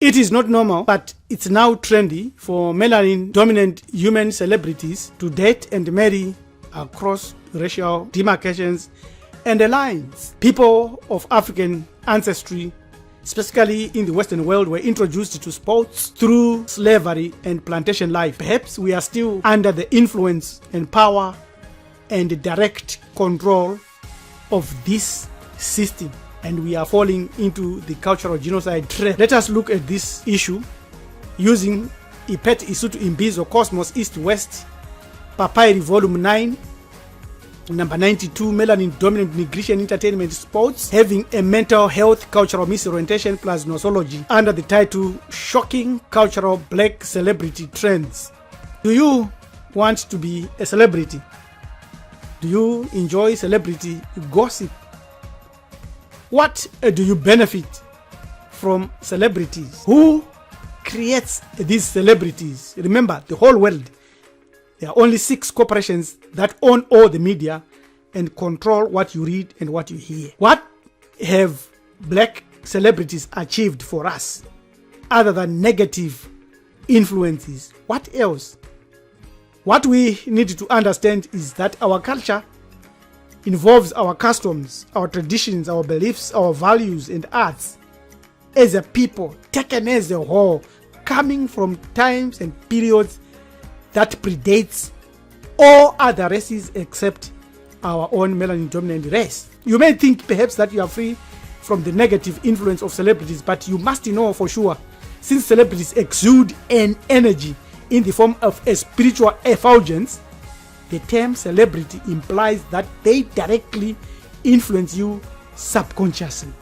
It is not normal, but it's now trendy for melanin-dominant human celebrities to date and marry across racial demarcations and lines. People of African ancestry, specifically in the Western world, were introduced to sports through slavery and plantation life. Perhaps we are still under the influence and power and direct control of this system, and we are falling into the cultural genocide trap. Let us look at this issue using Ipet Isutu Imbizo Cosmos East West Papyri Volume 9, number 92, Melanin Dominant Negation Entertainment Sports, having a mental health cultural misorientation plus nosology, under the title Shocking Cultural Black Celebrity Trends. Do you want to be a celebrity? Do you enjoy celebrity gossip? What do you benefit from celebrities? Who creates these celebrities? Remember, the whole world, there are only 6 corporations that own all the media and control what you read and what you hear. What have black celebrities achieved for us other than negative influences? What else? What we need to understand is that our culture involves our customs, our traditions, our beliefs, our values and arts as a people, taken as a whole, coming from times and periods that predates all other races except our own melanin dominant race. You may think perhaps that you are free from the negative influence of celebrities, but you must know for sure, since celebrities exude an energy in the form of a spiritual effulgence, the term celebrity implies that they directly influence you subconsciously,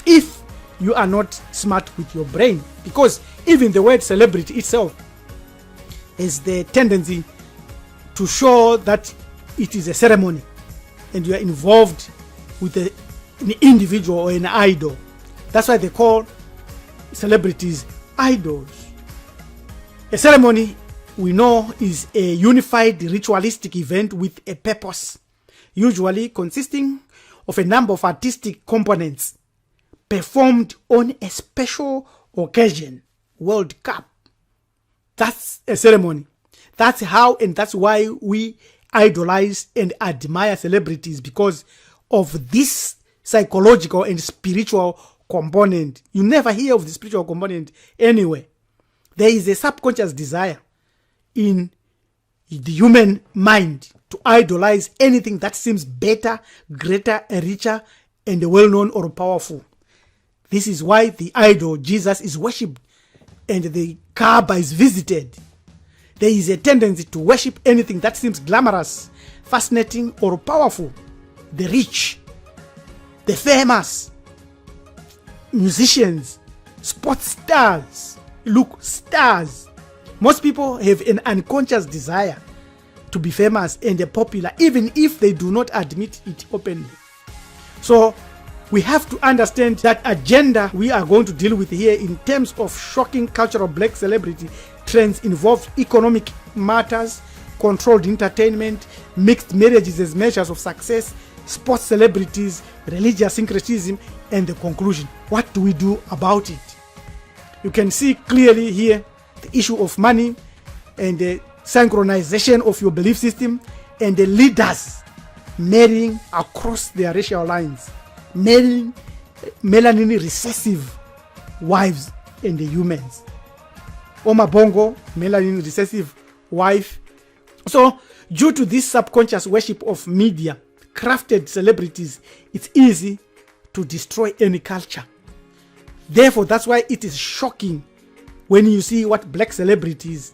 if you are not smart with your brain, because even the word celebrity itself has the tendency to show that it is a ceremony and you are involved with an individual or an idol. That's why they call celebrities idols. A ceremony, we know, is a unified ritualistic event with a purpose, usually consisting of a number of artistic components performed on a special occasion. World Cup, that's a ceremony. That's how and that's why we idolize and admire celebrities, because of this psychological and spiritual component. You never hear of the spiritual component anywhere. There is a subconscious desire in the human mind to idolize anything that seems better, greater, richer, and well-known or powerful. This is why the idol Jesus is worshipped and the Kaaba is visited. There is a tendency to worship anything that seems glamorous, fascinating, or powerful. The rich, the famous, musicians, sports stars. Look, stars. Most people have an unconscious desire to be famous and popular, even if they do not admit it openly. So we have to understand that agenda we are going to deal with here in terms of shocking cultural black celebrity trends involve economic matters, controlled entertainment, mixed marriages as measures of success, sports celebrities, religious syncretism, and the conclusion. What do we do about it? You can see clearly here the issue of money and the synchronization of your belief system and the leaders marrying across their racial lines, marrying melanin recessive wives and the humans. Oma Bongo, melanin recessive wife. So due to this subconscious worship of media, crafted celebrities, it's easy to destroy any culture. Therefore, that's why it is shocking when you see what black celebrities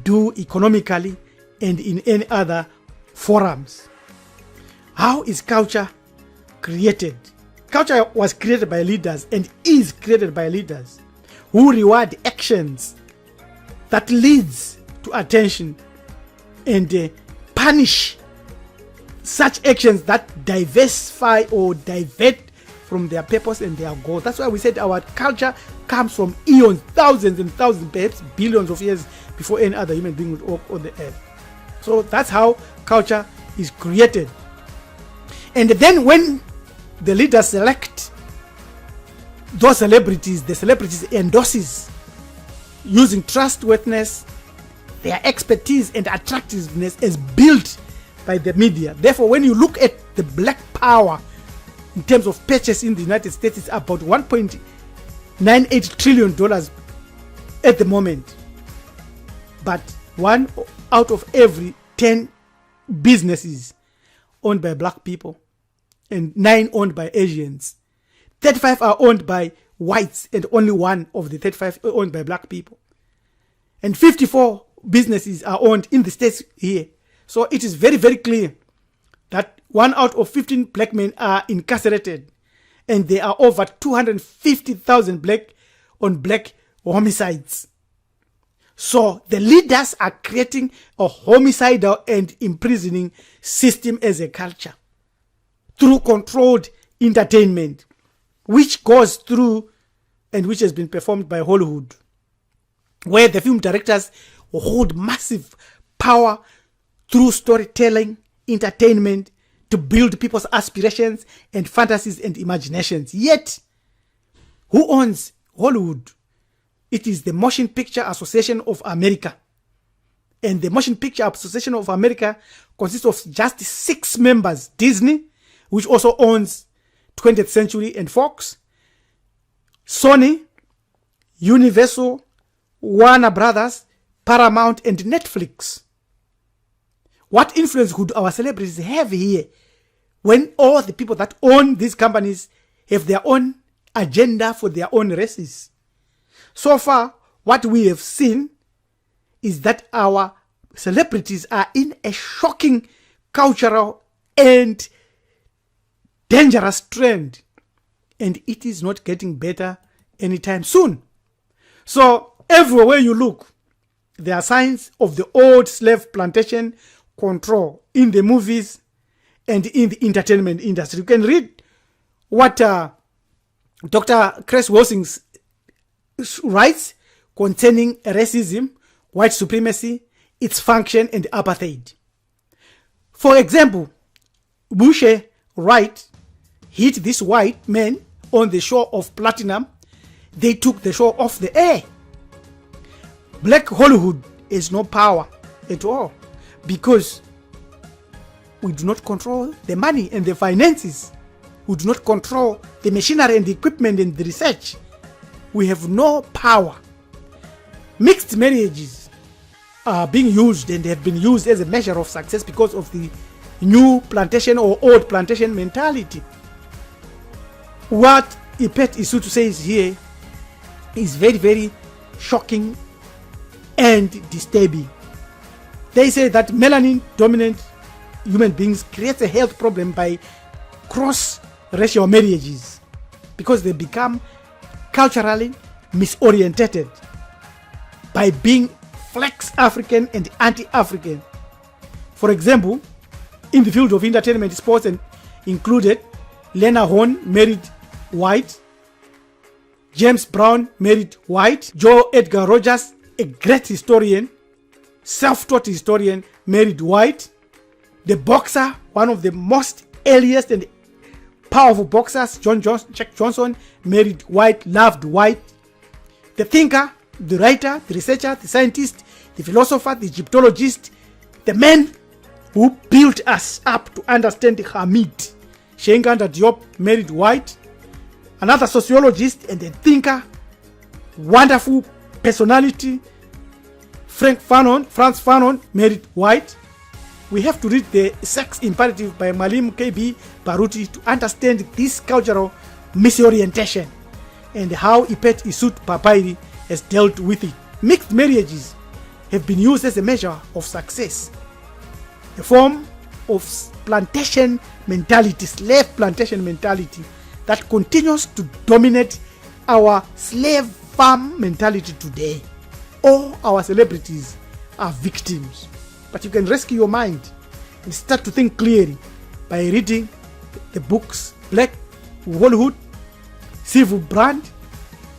do economically and in any other forums. How is culture created? Culture was created by leaders and is created by leaders who reward actions that leads to attention and punish such actions that diversify or divert from their purpose and their goal. That's why we said our culture comes from eons, thousands and thousands, perhaps billions of years before any other human being would walk on the earth. So that's how culture is created. And then when the leaders select those celebrities, the celebrities endorses using trustworthiness, their expertise and attractiveness is built by the media. Therefore, when you look at the black power in terms of purchase in the United States, it's about $1.98 trillion at the moment. But 1 out of every 10 businesses owned by black people, and 9 owned by Asians. 35 are owned by whites, and only 1 of the 35 are owned by black people. And 54 businesses are owned in the States here. So it is very, very clear that 1 out of 15 black men are incarcerated, and there are over 250,000 black on black homicides. So the leaders are creating a homicidal and imprisoning system as a culture through controlled entertainment, which goes through and which has been performed by Hollywood, where the film directors hold massive power through storytelling, entertainment, to build people's aspirations and fantasies and imaginations. Yet, who owns Hollywood? It is the Motion Picture Association of America. And the Motion Picture Association of America consists of just 6 members. Disney, which also owns 20th Century and Fox, Sony, Universal, Warner Brothers, Paramount, and Netflix. What influence could our celebrities have here when all the people that own these companies have their own agenda for their own races? So far, what we have seen is that our celebrities are in a shocking cultural and dangerous trend, and it is not getting better anytime soon. So everywhere you look, there are signs of the old slave plantation control in the movies and in the entertainment industry. You can read what Dr. Chris Wilsings writes concerning racism, white supremacy, its function, and apartheid. For example, Boucher Wright hit these white men on the shore of Platinum. They took the show off the air. Black Hollywood has no power at all because we do not control the money and the finances. We do not control the machinery and the equipment and the research. We have no power. Mixed marriages are being used and have been used as a measure of success because of the new plantation or old plantation mentality. What Ipet Isutu says here is very, very shocking and disturbing. They say that melanin dominant human beings create a health problem by cross-racial marriages because they become culturally misorientated by being flex African and anti-African. For example, in the field of entertainment, sports and included, Lena Horne married white, James Brown married white, Joe Edgar Rogers, a great historian, self-taught historian, married white, the boxer, one of the most earliest and powerful boxers, Jack Johnson, married white, loved white. The thinker, the writer, the researcher, the scientist, the philosopher, the Egyptologist, the man who built us up to understand the Hamid, Sheikh Diop, married white. Another sociologist and a thinker, wonderful personality, Franz Fanon, married white. We have to read The Sex Imperative by Malim K.B. Baruti to understand this cultural misorientation and how Ipet Isut Papairi has dealt with it. Mixed marriages have been used as a measure of success, a form of plantation mentality, slave plantation mentality that continues to dominate our slave farm mentality today. All our celebrities are victims. But you can rescue your mind and start to think clearly by reading the books Black Hollywood, Civil Brand,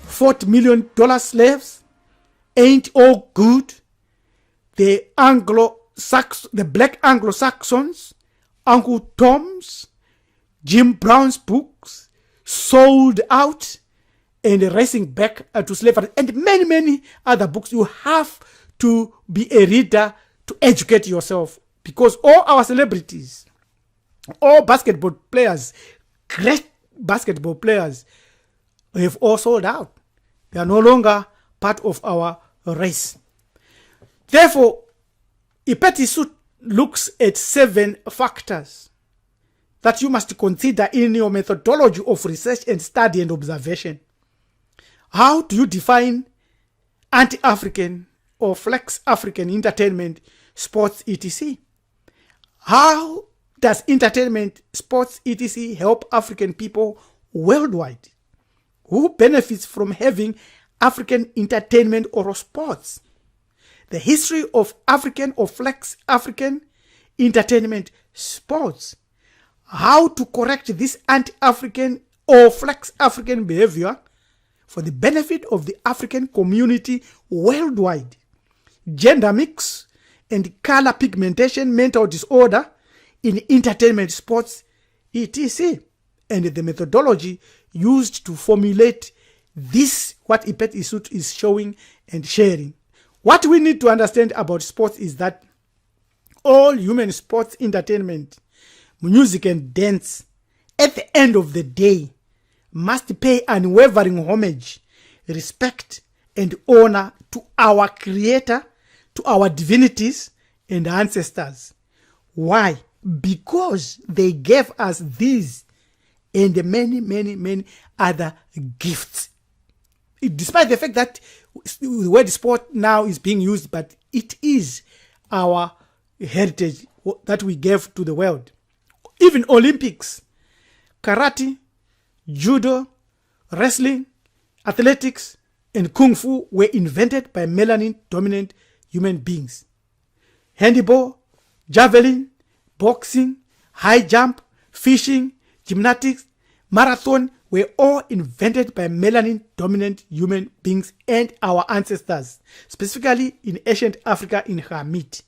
$40 Million Slaves, Ain't All Good, the Black Anglo-Saxons, Uncle Tom's, Jim Brown's books, Sold Out, and Racing Back to Slavery, and many, many other books. You have to be a reader to educate yourself, because all our celebrities, all basketball players, great basketball players, have all sold out. They are no longer part of our race. Therefore, Ipet looks at 7 factors that you must consider in your methodology of research and study and observation. How do you define anti-African or flex African entertainment, sports, etc.? How does entertainment, sports, etc. help African people worldwide? Who benefits from having African entertainment or sports? The history of African or flex African entertainment, sports. How to correct this anti-African or flex African behavior for the benefit of the African community worldwide. Gender mix and color pigmentation, mental disorder in entertainment, sports, etc. And the methodology used to formulate this, what Ipet Isut is showing and sharing. What we need to understand about sports is that all human sports, entertainment, music and dance, at the end of the day, must pay unwavering homage, respect and honor to our Creator, to our divinities and ancestors. Why? Because they gave us these and many, many, many other gifts. Despite the fact that the word sport now is being used, but it is our heritage that we gave to the world. Even Olympics, karate, judo, wrestling, athletics, and kung fu were invented by melanin-dominant human beings. Handball, javelin, boxing, high jump, fishing, gymnastics, marathon were all invented by melanin-dominant human beings and our ancestors, specifically in ancient Africa in Hamid.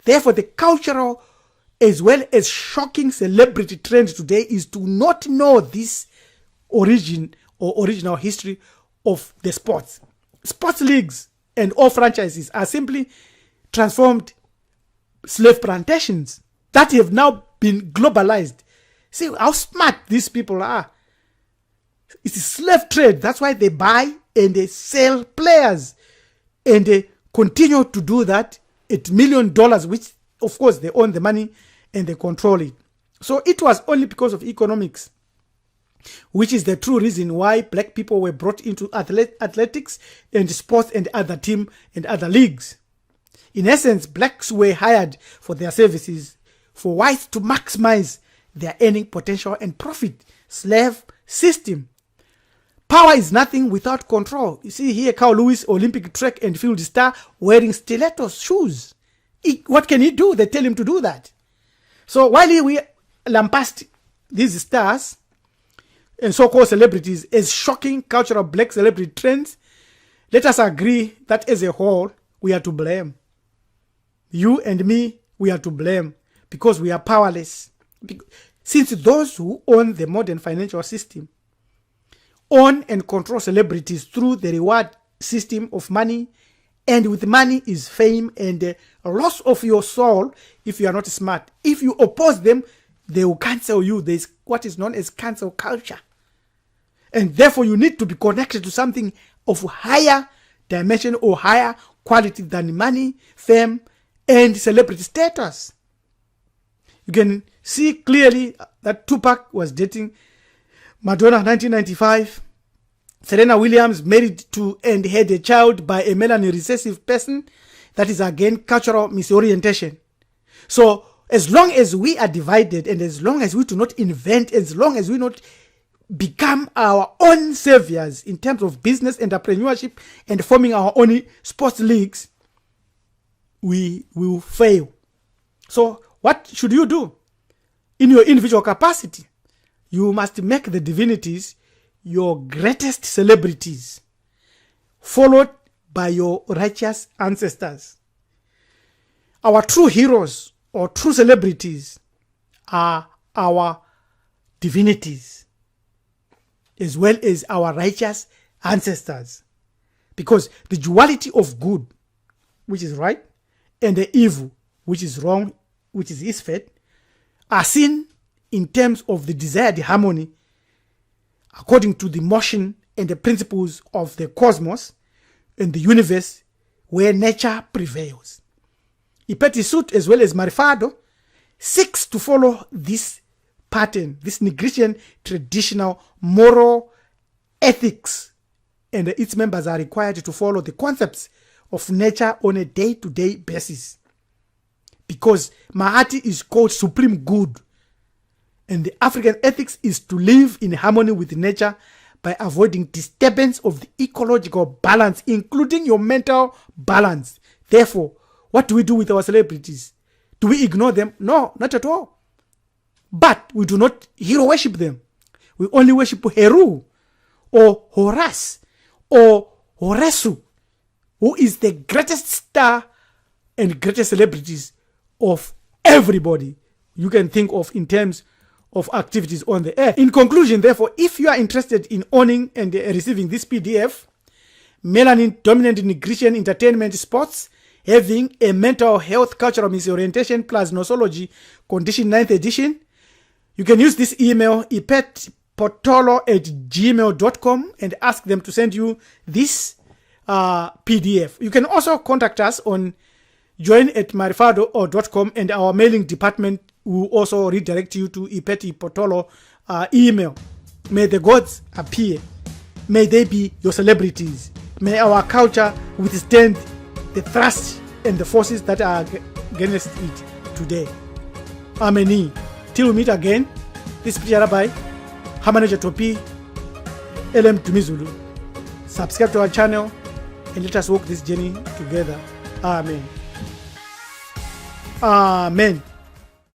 Therefore, the cultural as well as shocking celebrity trend today is to not know this origin or original history of the sports. Sports leagues and all franchises are simply transformed slave plantations that have now been globalized. See how smart these people are. It's a slave trade. That's why they buy and they sell players. And they continue to do that at $1 million, which of course they own the money and they control it. So it was only because of economics, which is the true reason why black people were brought into athletics and sports and other team and other leagues. In essence, blacks were hired for their services for whites to maximize their earning potential and profit. Slave system. Power is nothing without control. You see here Carl Lewis, Olympic track and field star, wearing stilettos shoes. What can he do? They tell him to do that. So while we lambast these stars and so-called celebrities as shocking cultural black celebrity trends, let us agree that as a whole, we are to blame. You and me, we are to blame because we are powerless. Since those who own the modern financial system own and control celebrities through the reward system of money, and with money is fame and the loss of your soul if you are not smart. If you oppose them, they will cancel you. There is what is known as cancel culture. And therefore you need to be connected to something of higher dimension or higher quality than money, fame, and celebrity status. You can see clearly that Tupac was dating Madonna 1995. Serena Williams married to and had a child by a melanin recessive person. That is again cultural misorientation. So as long as we are divided and as long as we do not invent, as long as we not become our own saviors in terms of business, entrepreneurship, and forming our own sports leagues, we will fail. So what should you do? In your individual capacity, you must make the divinities your greatest celebrities, followed by your righteous ancestors. Our true heroes or true celebrities are our divinities, as well as our righteous ancestors. Because the duality of good, which is right, and the evil, which is wrong, which is Isfet, are seen in terms of the desired harmony according to the motion and the principles of the cosmos and the universe where nature prevails. Ipeti Sut as well as Marifado seeks to follow this pattern, this Nigerian traditional moral ethics, and its members are required to follow the concepts of nature on a day-to-day basis. Because Mahati is called supreme good, and the African ethics is to live in harmony with nature by avoiding disturbance of the ecological balance, including your mental balance. Therefore, what do we do with our celebrities? Do we ignore them? No, not at all. But we do not hero worship them. We only worship Heru or Horus or Horesu, who is the greatest star and greatest celebrities of everybody you can think of in terms of activities on the earth. In conclusion, therefore, if you are interested in owning and receiving this PDF, Melanin Dominant Nigerian Entertainment Sports, having a mental health cultural misorientation plus nosology condition 9th edition, you can use this email ipetpotolo@gmail.com and ask them to send you this PDF. You can also contact us on join@marifado.com, and our mailing department will also redirect you to Ipeti Potolo email. May the gods appear. May they be your celebrities. May our culture withstand the thrust and the forces that are against it today. Amen. Till we meet again, this is Priya Rabbi, Hamaneja Topi, LM Tumizulu. Subscribe to our channel and let us walk this journey together. Amen. Amen.